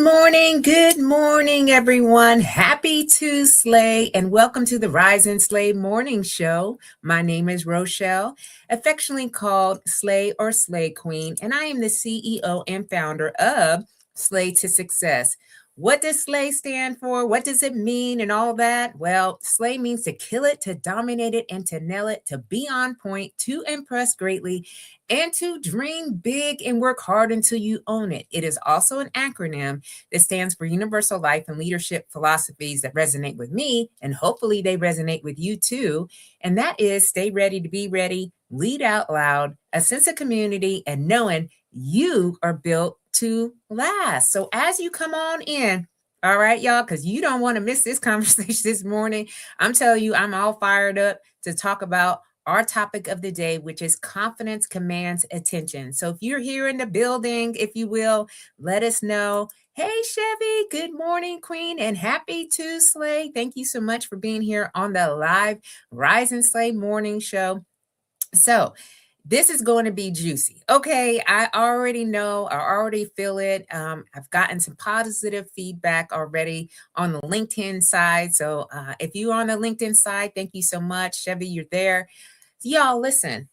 Good morning, everyone. Happy to slay and welcome to the Rise and Slay Morning Show. My name is Rochelle, affectionately called Slay or Slay Queen, and I am the CEO and founder of Slay to Success. What does slay stand for? What does it mean and all that? Well, slay means to kill it, to dominate it, and to nail it, to be on point, to impress greatly, and to dream big and work hard until you own it. It is also an acronym that stands for Universal Life and Leadership Philosophies that resonate with me, and hopefully they resonate with you too. And that is stay ready to be ready, lead out loud, a sense of community, and knowing you are built to last. So as you come on in, all right, y'all, because you don't want to miss this conversation this morning. I'm telling you, I'm all fired up to talk about our topic of the day, which is confidence commands attention. So if you're here in the building, if you will, let us know. Hey, Chevy, good morning, Queen, and happy to slay. Thank you so much for being here on the live Rise and Slay morning show. So this is going to be juicy. Okay, I already know, I already feel it. I've gotten some positive feedback already on the LinkedIn side. So if you're on the LinkedIn side, thank you so much. Chevy, you're there. Y'all, listen,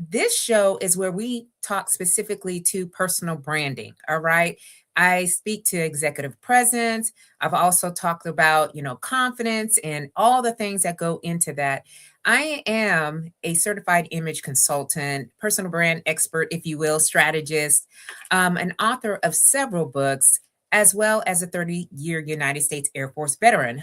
this show is where we talk specifically to personal branding, all right? I speak to executive presence. I've also talked about, confidence and all the things that go into that. I am a certified image consultant, personal brand expert, if you will, strategist, an author of several books, as well as a 30-year United States Air Force veteran.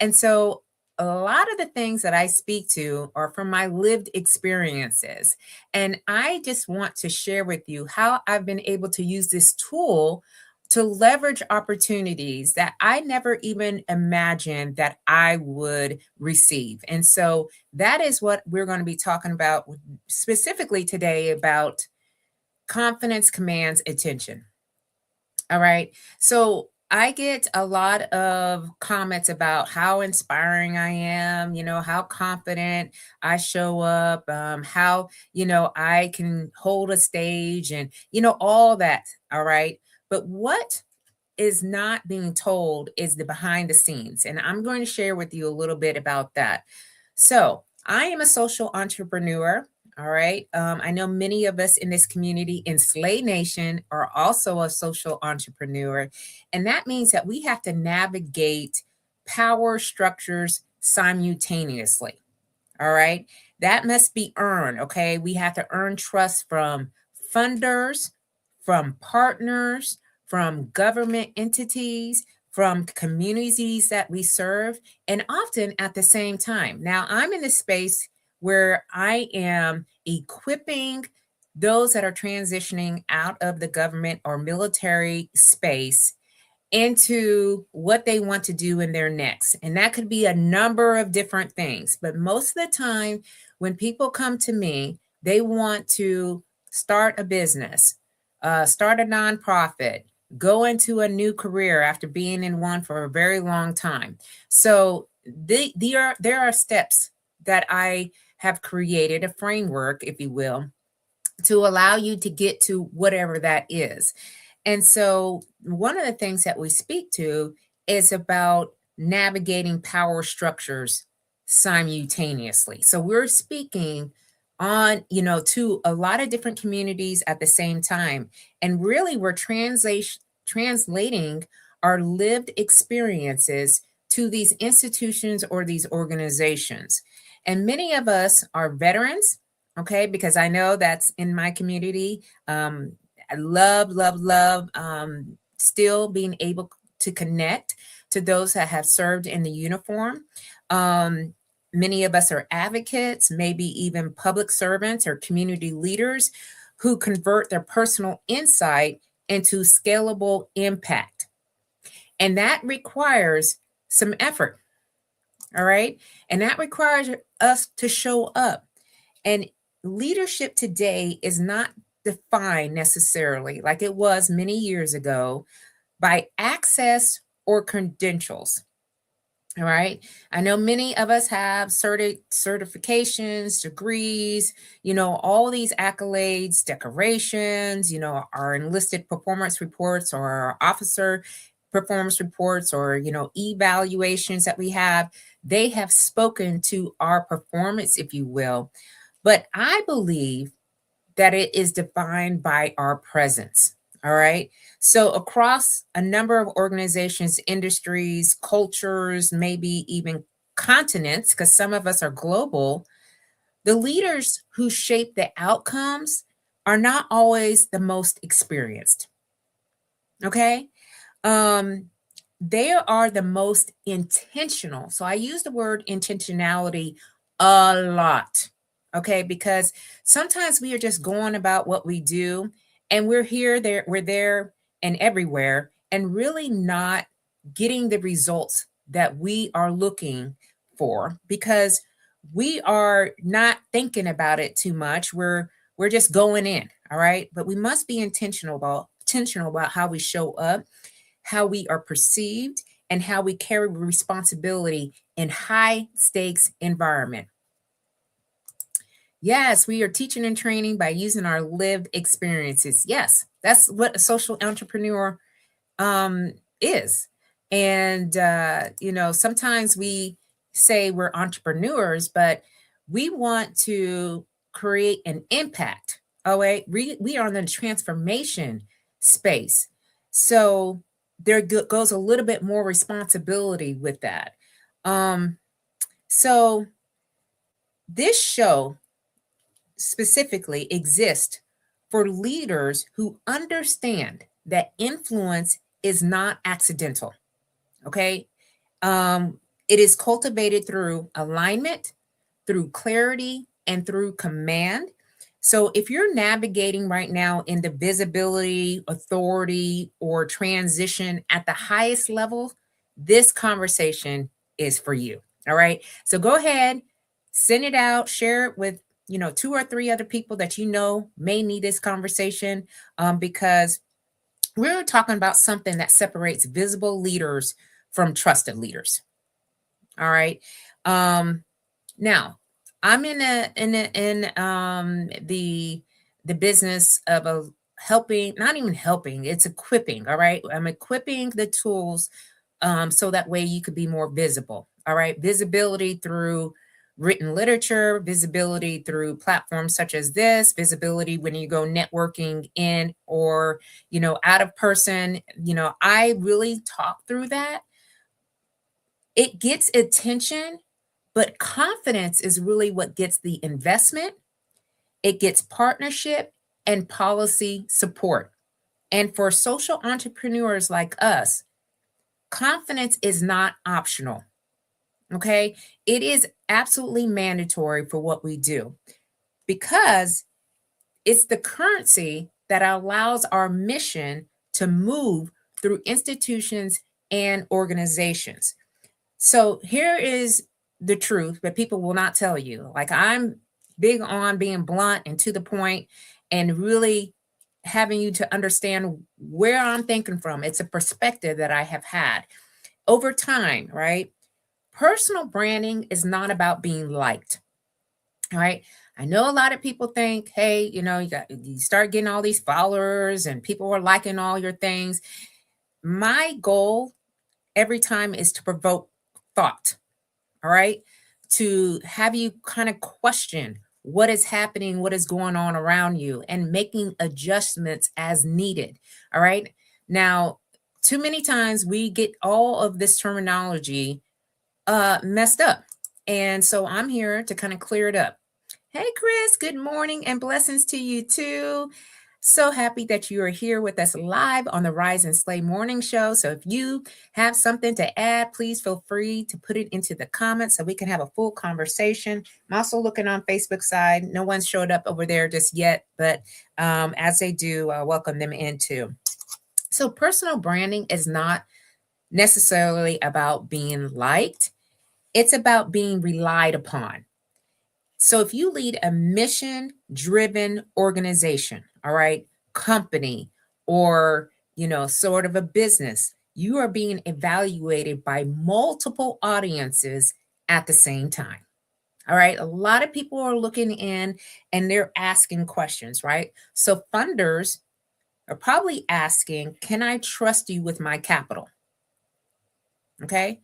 And so a lot of the things that I speak to are from my lived experiences. And I just want to share with you how I've been able to use this tool to leverage opportunities that I never even imagined that I would receive. And so that is what we're going to be talking about specifically today, about confidence commands attention. All right. So I get a lot of comments about how inspiring I am, how confident I show up, how, I can hold a stage and, all that. All right. But what is not being told is the behind the scenes. And I'm going to share with you a little bit about that. So I am a social entrepreneur. All right. I know many of us in this community in Slay Nation are also a social entrepreneur. And that means that we have to navigate power structures simultaneously. All right. That must be earned. Okay. We have to earn trust from funders, from partners, from government entities, from communities that we serve, and often at the same time. Now, I'm in a space where I am equipping those that are transitioning out of the government or military space into what they want to do in their next. And that could be a number of different things. But most of the time, when people come to me, they want to start a business, start a nonprofit, go into a new career after being in one for a very long time. So there are steps that I have created, a framework, if you will, to allow you to get to whatever that is. And so one of the things that we speak to is about navigating power structures simultaneously. So we're speaking on, to a lot of different communities at the same time. And really we're translating our lived experiences to these institutions or these organizations. And many of us are veterans, okay, because I know that's in my community. I love still being able to connect to those that have served in the uniform. Many of us are advocates, maybe even public servants or community leaders who convert their personal insight into scalable impact. And that requires some effort. All right. And that requires us to show up. And leadership today is not defined necessarily like it was many years ago by access or credentials. All right. I know many of us have certifications, degrees, all these accolades, decorations, our enlisted performance reports or our officer performance reports or, evaluations that we have. They have spoken to our performance, if you will. But I believe that it is defined by our presence. All right. So, across a number of organizations, industries, cultures, maybe even continents, because some of us are global, the leaders who shape the outcomes are not always the most experienced. Okay. Um, they are the most intentional. So I use the word intentionality a lot. Okay, because sometimes we are just going about what we do and we're there and everywhere and really not getting the results that we are looking for because we are not thinking about it too much. We're just going in, all right? But we must be intentional about how we show up, how we are perceived, and how we carry responsibility in high stakes environment. Yes, we are teaching and training by using our lived experiences. Yes, that's what a social entrepreneur is. And sometimes we say we're entrepreneurs, but we want to create an impact. Oh, wait, we are in the transformation space. So there goes a little bit more responsibility with that. Um, so this show specifically exists for leaders who understand that influence is not accidental. Okay. It is cultivated through alignment, through clarity, and through command. So if you're navigating right now in the visibility, authority, or transition at the highest level, this conversation is for you. All right. So go ahead, send it out, share it with, two or three other people that may need this conversation, because we're talking about something that separates visible leaders from trusted leaders. All right. Now, I'm in the business of helping, not even helping, it's equipping. All right. I'm equipping the tools so that way you could be more visible. All right. Visibility through written literature, visibility through platforms such as this, visibility when you go networking in or, out of person. I really talk through that. It gets attention, but confidence is really what gets the investment. It gets partnership and policy support. And for social entrepreneurs like us, confidence is not optional. Okay. It is absolutely mandatory for what we do because it's the currency that allows our mission to move through institutions and organizations. So here is the truth, but people will not tell you. Like I'm big on being blunt and to the point and really having you to understand where I'm thinking from. It's a perspective that I have had over time, right? Personal branding is not about being liked. All right. I know a lot of people think, hey, you start getting all these followers and people are liking all your things. My goal every time is to provoke thought. All right. To have you kind of question what is happening, what is going on around you, and making adjustments as needed. All right. Now, too many times we get all of this terminology messed up. And so I'm here to kind of clear it up. Hey, Chris, good morning and blessings to you too. So happy that you are here with us live on the Rise and Slay Morning Show. So if you have something to add, please feel free to put it into the comments so we can have a full conversation. I'm also looking on Facebook side. No one's showed up over there just yet, but as they do, I'll welcome them in too. So personal branding is not necessarily about being liked. It's about being relied upon. So if you lead a mission driven organization, all right, company, or, sort of a business, you are being evaluated by multiple audiences at the same time. All right. A lot of people are looking in and they're asking questions, right? So funders are probably asking, can I trust you with my capital? Okay.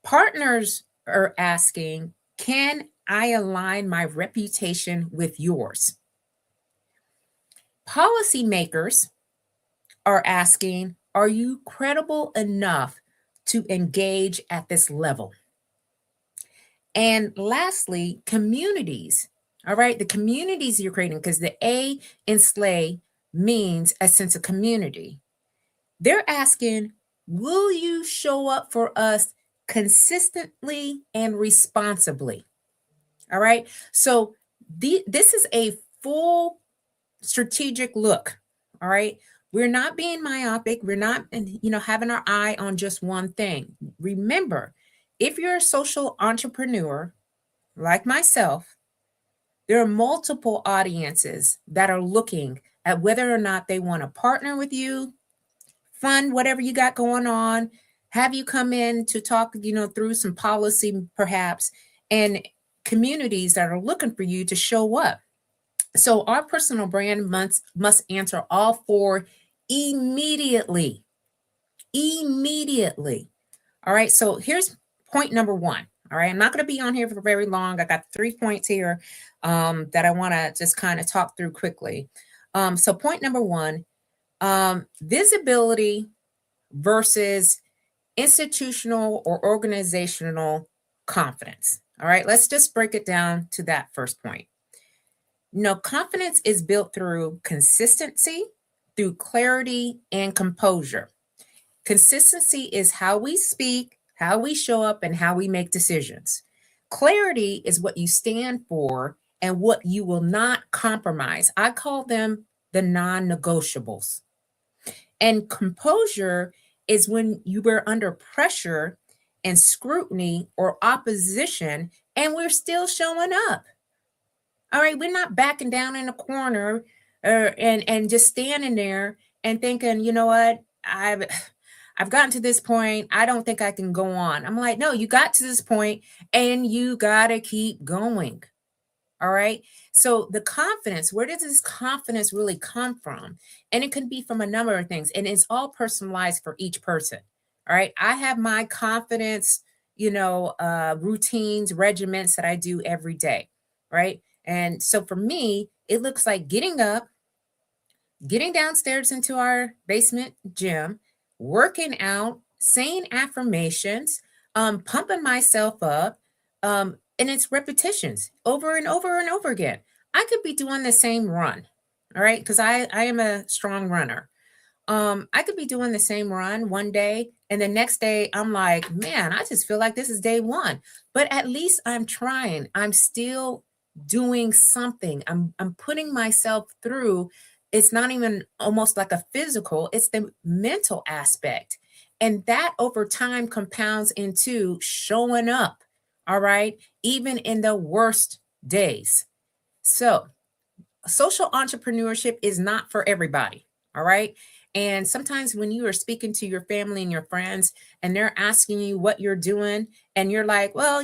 Partners are asking, can I align my reputation with yours? Policymakers are asking, are you credible enough to engage at this level? And lastly, communities. All right, the communities you're creating, because the A in SLAY means a sense of community. They're asking, will you show up for us consistently and responsibly? All right. So this is a full strategic look. All right. We're not being myopic. We're not, having our eye on just one thing. Remember, if you're a social entrepreneur like myself, there are multiple audiences that are looking at whether or not they want to partner with you, fund whatever you got going on, have you come in to talk, through some policy perhaps, and communities that are looking for you to show up. So our personal brand must answer all four immediately. Immediately. All right. So here's point number one. All right. I'm not going to be on here for very long. I got 3 points here that I want to just kind of talk through quickly. So point number one, visibility versus institutional or organizational confidence. All right. Let's just break it down to that first point. Confidence is built through consistency, through clarity and composure. Consistency is how we speak, how we show up, and how we make decisions. Clarity is what you stand for and what you will not compromise. I call them the non negotiables. And composure is when you were under pressure and scrutiny or opposition, and we're still showing up. All right, we're not backing down in a corner and just standing there and thinking, you know what, I've gotten to this point. I don't think I can go on. I'm like, no, you got to this point and you got to keep going. All right. So the confidence, where does this confidence really come from? And it can be from a number of things, and it's all personalized for each person. All right. I have my confidence, routines, regiments that I do every day. Right. And so for me, it looks like getting up, getting downstairs into our basement gym, working out, saying affirmations, pumping myself up, and it's repetitions over and over and over again. I could be doing the same run, all right, because I am a strong runner. I could be doing the same run one day, and the next day I'm like, man, I just feel like this is day one. But at least I'm trying. I'm still doing something. I'm putting myself through. It's not even almost like a physical, it's the mental aspect. And that over time compounds into showing up, all right, even in the worst days. So social entrepreneurship is not for everybody. All right. And sometimes when you are speaking to your family and your friends and they're asking you what you're doing, and you're like, well, I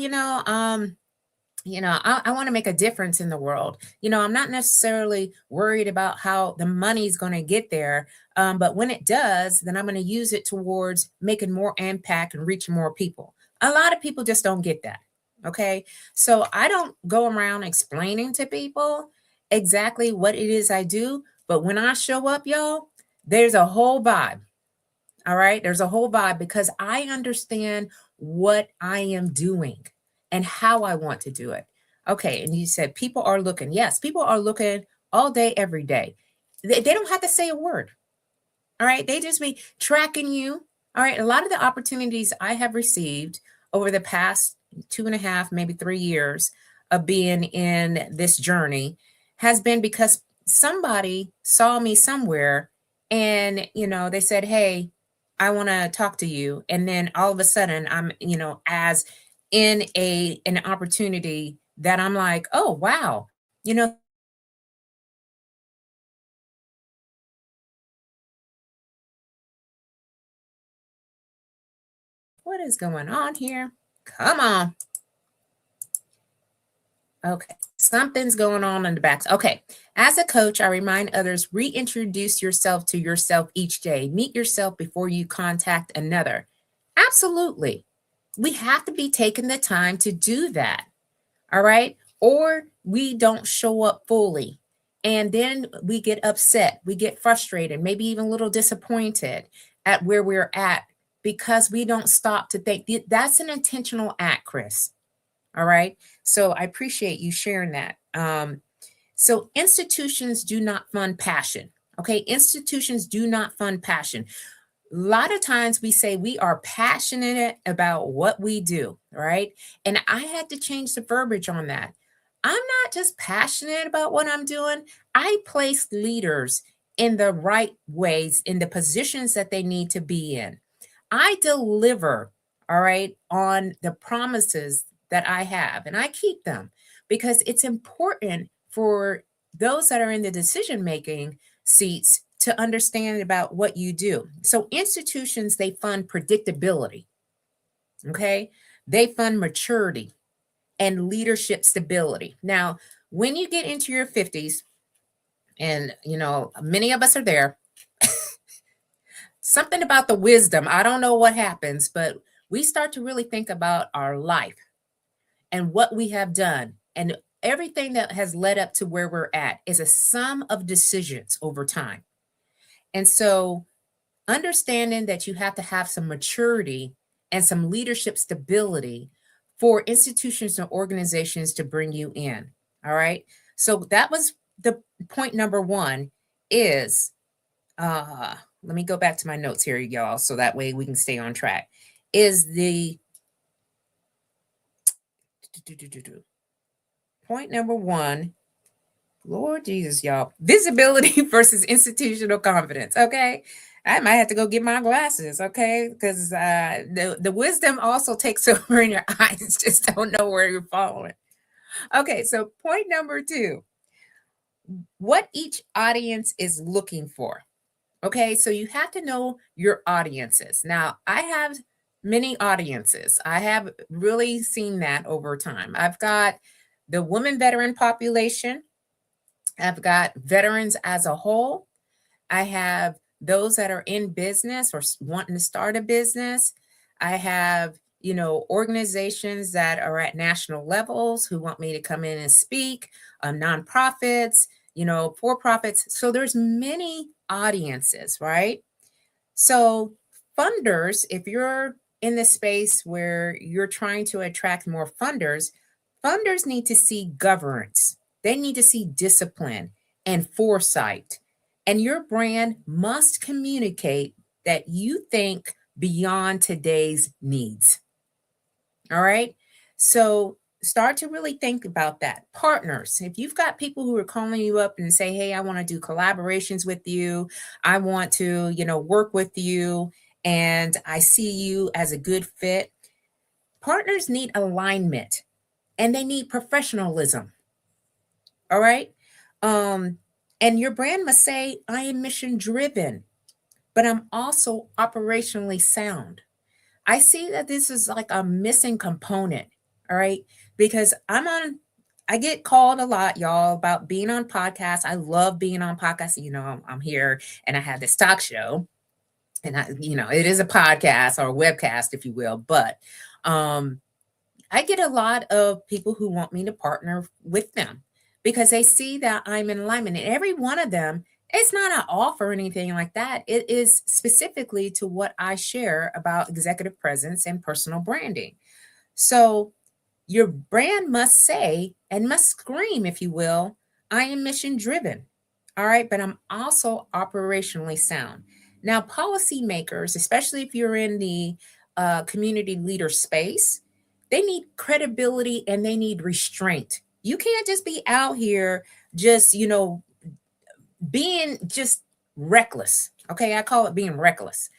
want to make a difference in the world. I'm not necessarily worried about how the money's going to get there. But when it does, then I'm going to use it towards making more impact and reaching more people. A lot of people just don't get that. Okay. So I don't go around explaining to people exactly what it is I do. But when I show up, y'all, there's a whole vibe. All right. There's a whole vibe because I understand what I am doing and how I want to do it. Okay. And you said people are looking. Yes, people are looking all day, every day. They don't have to say a word. All right. They just be tracking you. All right. A lot of the opportunities I have received over the past 2.5, maybe 3 years of being in this journey has been because somebody saw me somewhere and, they said, hey, I want to talk to you. And then all of a sudden I'm, as in an opportunity that I'm like, oh, wow, you know, What is going on here? Come on. Okay, something's going on in the back. Okay, as a coach, I remind others reintroduce yourself to yourself each day. Meet yourself before you contact another. Absolutely. We have to be taking the time to do that. All right. Or we don't show up fully. And then we get upset. We get frustrated, maybe even a little disappointed at where we're at because we don't stop to think. That's an intentional act, Chris. All right. So I appreciate you sharing that. So institutions do not fund passion. Okay. Institutions do not fund passion. A lot of times we say we are passionate about what we do, right? And I had to change the verbiage on that. I'm not just passionate about what I'm doing, I place leaders in the right ways, in the positions that they need to be in. I deliver, all right, on the promises that I have, and I keep them because it's important for those that are in the decision making seats to understand about what you do. So institutions, they fund predictability, okay? They fund maturity and leadership stability. Now, when you get into your 50s, and many of us are there, something about the wisdom, I don't know what happens, but we start to really think about our life and what we have done. And everything that has led up to where we're at is a sum of decisions over time. And so understanding that you have to have some maturity and some leadership stability for institutions and organizations to bring you in. All right. So that was the point number one is let me go back to my notes here, y'all, so that way we can stay on track. Is the point number one, Lord Jesus, y'all, visibility versus institutional confidence. Okay. I might have to go get my glasses, okay? Because the wisdom also takes over in your eyes. Just don't know where you're following. Okay, so point number two, what each audience is looking for. Okay, so you have to know your audiences. Now, I have many audiences. I have really seen that over time. I've got the women veteran population. I've got veterans as a whole. I have those that are in business or wanting to start a business. I have, organizations that are at national levels who want me to come in and speak, nonprofits, for profits. So there's many audiences, right? So funders, if you're in the space where you're trying to attract more funders need to see governance. They need to see discipline and foresight. And your brand must communicate that you think beyond today's needs. All right. So start to really think about that. Partners, if you've got people who are calling you up and say, hey, I want to do collaborations with you, I want to, work with you, and I see you as a good fit. Partners need alignment and they need professionalism. All right. And your brand must say, I am mission driven, but I'm also operationally sound. I see that this is like a missing component. All right. Because I get called a lot, y'all, about being on podcasts. I love being on podcasts. I'm here and I have this talk show, and it is a podcast or a webcast, if you will. But I get a lot of people who want me to partner with them because they see that I'm in alignment. And every one of them, it's not an offer or anything like that. It is specifically to what I share about executive presence and personal branding. So your brand must say and must scream, if you will, I am mission driven. All right. But I'm also operationally sound. Now, policymakers, especially if you're in the community leader space, they need credibility and they need restraint. You can't just be out here just, being just reckless. Okay. I call it being reckless.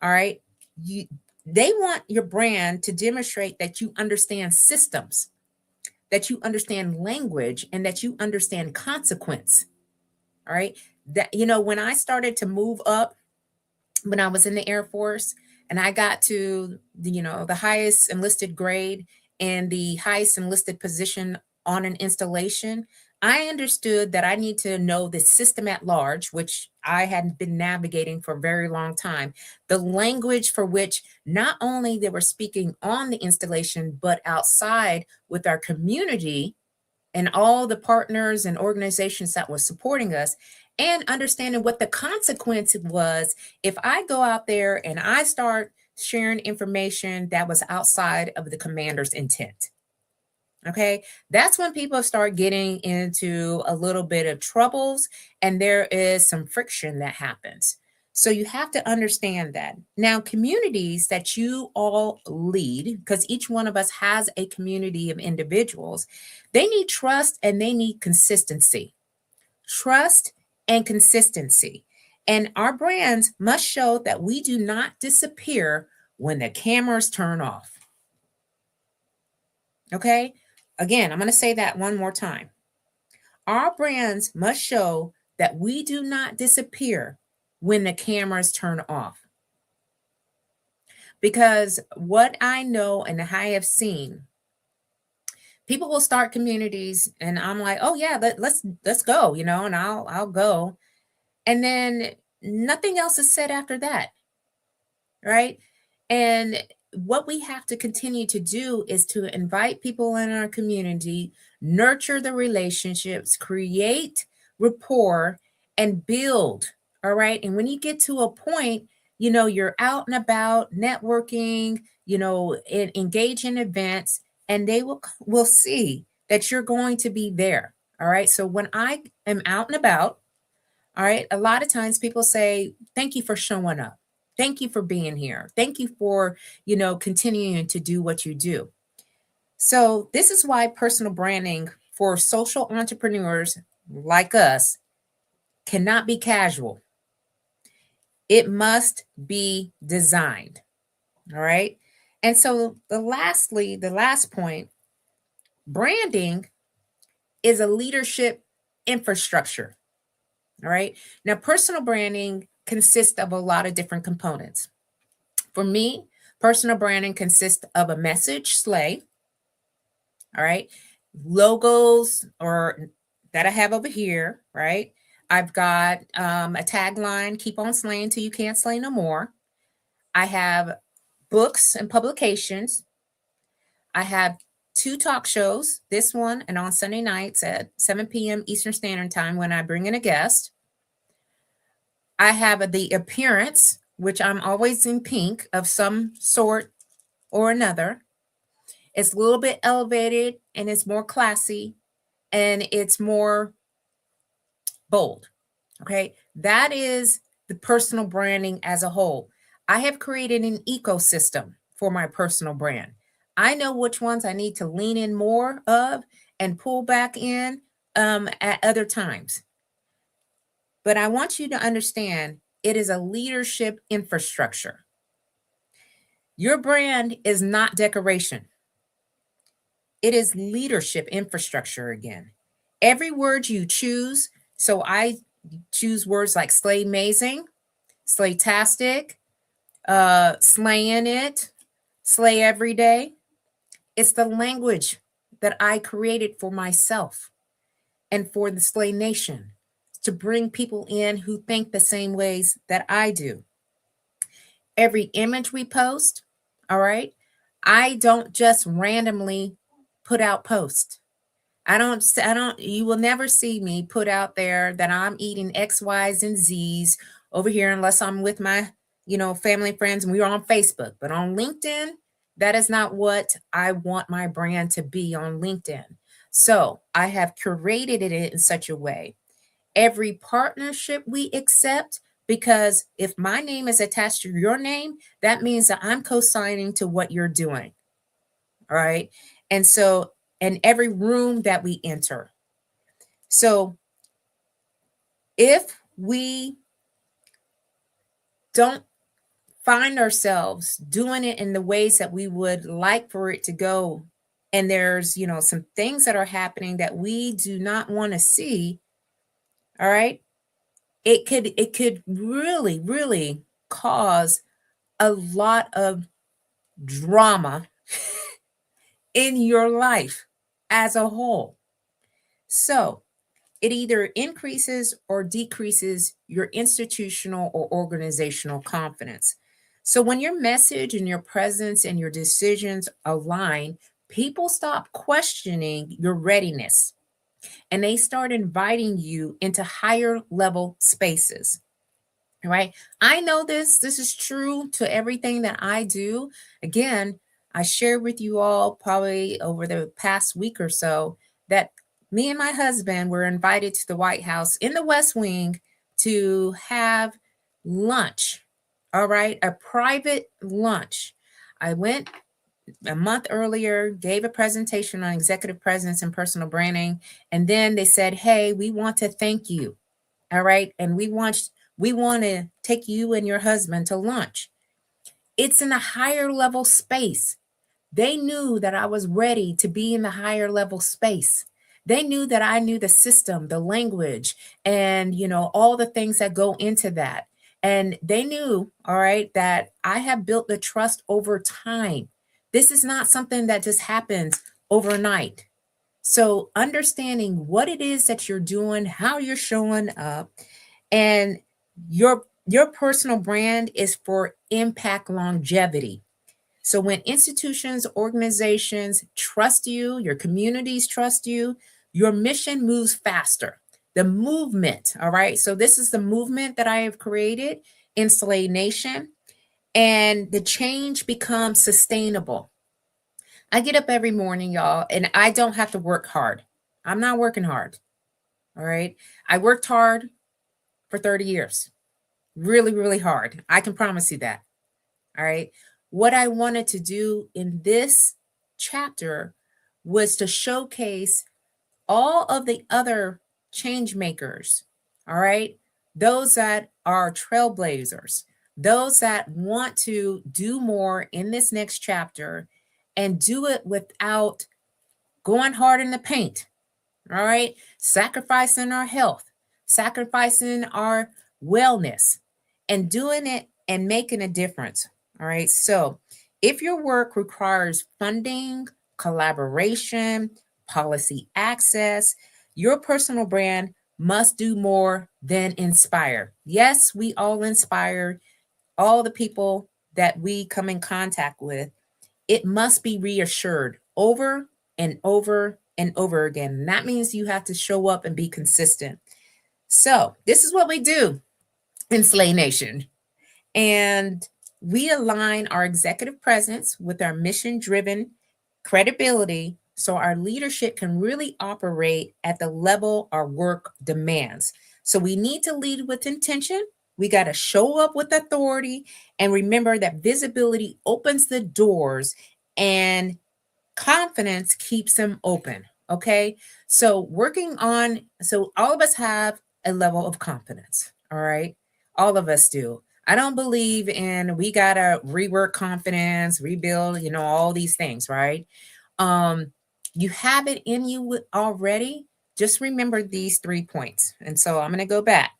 All right. They want your brand to demonstrate that you understand systems, that you understand language, and that you understand consequence. All right. That, when I started to move up, when I was in the Air Force, and I got to the highest enlisted grade and the highest enlisted position on an installation, I understood that I need to know the system at large, which I hadn't been navigating for a very long time, the language for which not only they were speaking on the installation, but outside with our community and all the partners and organizations that were supporting us, and understanding what the consequence was if I go out there and I start sharing information that was outside of the commander's intent. Okay, that's when people start getting into a little bit of troubles and there is some friction that happens. So you have to understand that. Now, communities that you all lead, because each one of us has a community of individuals, they need trust and they need consistency. Trust and consistency. And our brands must show that we do not disappear when the cameras turn off. Okay? Again, I'm going to say that one more time. Our brands must show that we do not disappear when the cameras turn off. Because what I know and I have seen, people will start communities and I'm like, "Oh yeah, let's go," and I'll go. And then nothing else is said after that, right? And what we have to continue to do is to invite people in our community, nurture the relationships, create rapport, and build. All right. And when you get to a point, you're out and about networking, engage in events, and they will see that you're going to be there. All right. So when I am out and about, all right, a lot of times people say, "Thank you for showing up. Thank you for being here. Thank you for, continuing to do what you do." So, this is why personal branding for social entrepreneurs like us cannot be casual. It must be designed. All right. And so, the last point, branding is a leadership infrastructure. All right. Now, personal branding consists of a lot of different components. For me, personal branding consists of a message, slay. All right. Logos or that I have over here. Right. I've got a tagline, keep on slaying till you can't slay no more. I have books and publications. I have 2 talk shows, this one and on Sunday nights at 7 p.m. Eastern Standard Time when I bring in a guest. I have the appearance, which I'm always in pink of some sort or another. It's a little bit elevated and it's more classy and it's more bold. Okay. That is the personal branding as a whole. I have created an ecosystem for my personal brand. I know which ones I need to lean in more of and pull back in at other times. But I want you to understand it is a leadership infrastructure. Your brand is not decoration. It is leadership infrastructure again. Every word you choose, so I choose words like slay amazing, slaytastic, SLAYin it, slay every day. It's the language that I created for myself and for the Slay Nation to bring people in who think the same ways that I do. Every image we post, all right, I don't just randomly put out posts. You will never see me put out there that I'm eating X, Y's, and Z's over here unless I'm with my, family, friends, and we're on Facebook. But on LinkedIn, that is not what I want my brand to be on LinkedIn. So I have curated it in such a way. Every partnership we accept, because if my name is attached to your name, that means that I'm co-signing to what you're doing. All right. And so, and every room that we enter. So if we don't find ourselves doing it in the ways that we would like for it to go, and there's, some things that are happening that we do not want to see, all right, it could really, really cause a lot of drama in your life as a whole. So it either increases or decreases your institutional or organizational confidence. So when your message and your presence and your decisions align, people stop questioning your readiness and they start inviting you into higher level spaces. Right? I know this is true to everything that I do. Again, I shared with you all probably over the past week or so that me and my husband were invited to the White House in the West Wing to have lunch. All right, a private lunch. I went a month earlier, gave a presentation on executive presence and personal branding, and then they said, "Hey, we want to thank you." All right, and we want to take you and your husband to lunch. It's in a higher level space. They knew that I was ready to be in the higher level space. They knew that I knew the system, the language, and all the things that go into that. And they knew, all right, that I have built the trust over time. This is not something that just happens overnight. So understanding what it is that you're doing, how you're showing up, and your personal brand is for impact longevity. So when institutions, organizations trust you, your communities trust you, your mission moves faster. The movement, all right? So this is the movement that I have created in Slay Nation, and the change becomes sustainable. I get up every morning, y'all, and I don't have to work hard. I'm not working hard, all right? I worked hard for 30 years. Really, really hard. I can promise you that. All right. What I wanted to do in this chapter was to showcase all of the other change makers. All right. Those that are trailblazers, those that want to do more in this next chapter and do it without going hard in the paint. All right. Sacrificing our health, sacrificing our wellness, and doing it and making a difference. All right. So if your work requires funding, collaboration, policy access, your personal brand must do more than inspire. Yes, we all inspire all the people that we come in contact with. It must be reassured over and over and over again. And that means you have to show up and be consistent. So this is what we do in Slay Nation. And we align our executive presence with our mission-driven credibility so our leadership can really operate at the level our work demands. So we need to lead with intention. We got to show up with authority and remember that visibility opens the doors and confidence keeps them open. Okay. So all of us have a level of confidence. All right. All of us do. I don't believe in we got to rework confidence, rebuild, all these things, right? You have it in you already. Just remember these 3 points. And so I'm going to go back.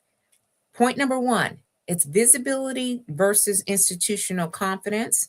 Point number 1, it's visibility versus institutional confidence.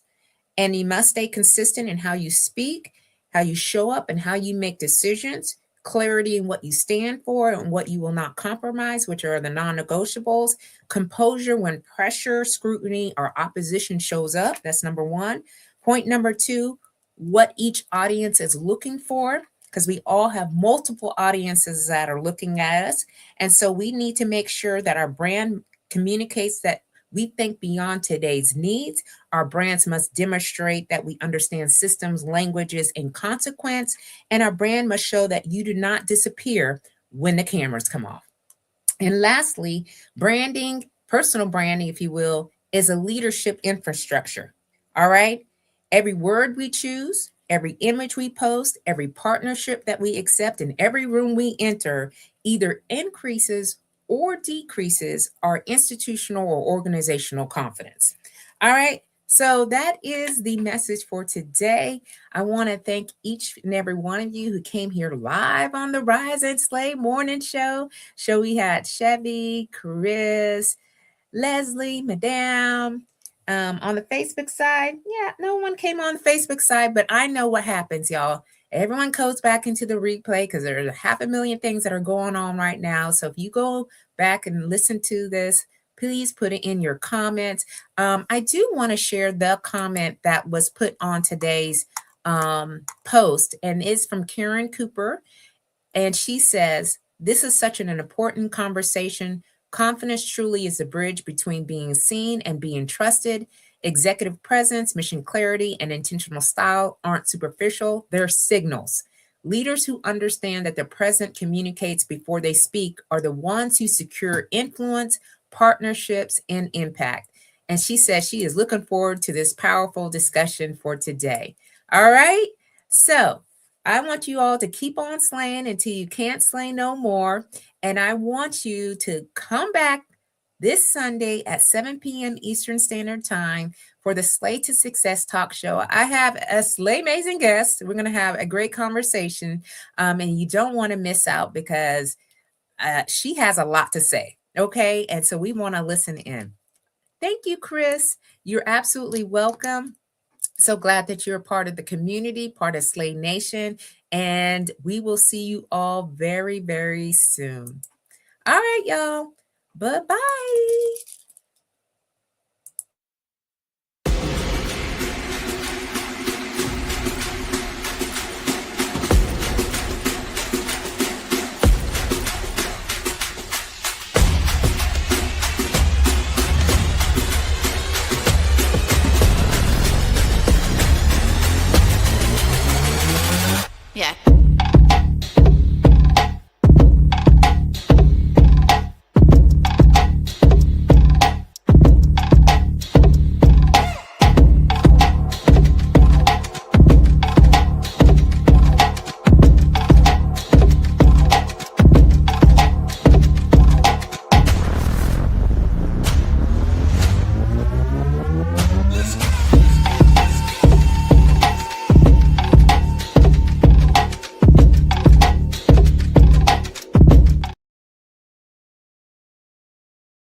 And you must stay consistent in how you speak, how you show up, and how you make decisions. Clarity in what you stand for and what you will not compromise, which are the non-negotiables. Composure when pressure, scrutiny, or opposition shows up. That's number 1. Point number 2, what each audience is looking for, because we all have multiple audiences that are looking at us. And so we need to make sure that our brand communicates that we think beyond today's needs. Our brands must demonstrate that we understand systems, languages, and consequence. And our brand must show that you do not disappear when the cameras come off. And lastly, branding, personal branding, if you will, is a leadership infrastructure. All right. Every word we choose, every image we post, every partnership that we accept, and every room we enter either increases or decreases our institutional or organizational confidence. All right. So that is the message for today. I want to thank each and every one of you who came here live on the Rise and Slay morning show. We had Chevy, Chris, Leslie, Madame, On the Facebook side, yeah, no one came on the Facebook side, but I know what happens, y'all. Everyone goes back into the replay because there's a 500,000 things that are going on right now. So if you go back and listen to this, please put it in your comments. I do want to share the comment that was put on today's post, and it's from Karen Cooper. And she says, this is such an important conversation. Confidence truly is a bridge between being seen and being trusted. Executive presence, mission clarity, and intentional style aren't superficial, they're signals. Leaders who understand that the present communicates before they speak are the ones who secure influence, partnerships, and impact. And she says she is looking forward to this powerful discussion for today. All right. So, I want you all to keep on slaying until you can't slay no more. And I want you to come back this Sunday at 7 p.m. Eastern Standard Time for the Slay to Success talk show. I have a slay amazing guest. We're going to have a great conversation. And you don't want to miss out because she has a lot to say. Okay. And so we want to listen in. Thank you, Chris. You're absolutely welcome. So glad that you're a part of the community, part of Slay Nation, and we will see you all very, very soon. All right, y'all. Bye-bye.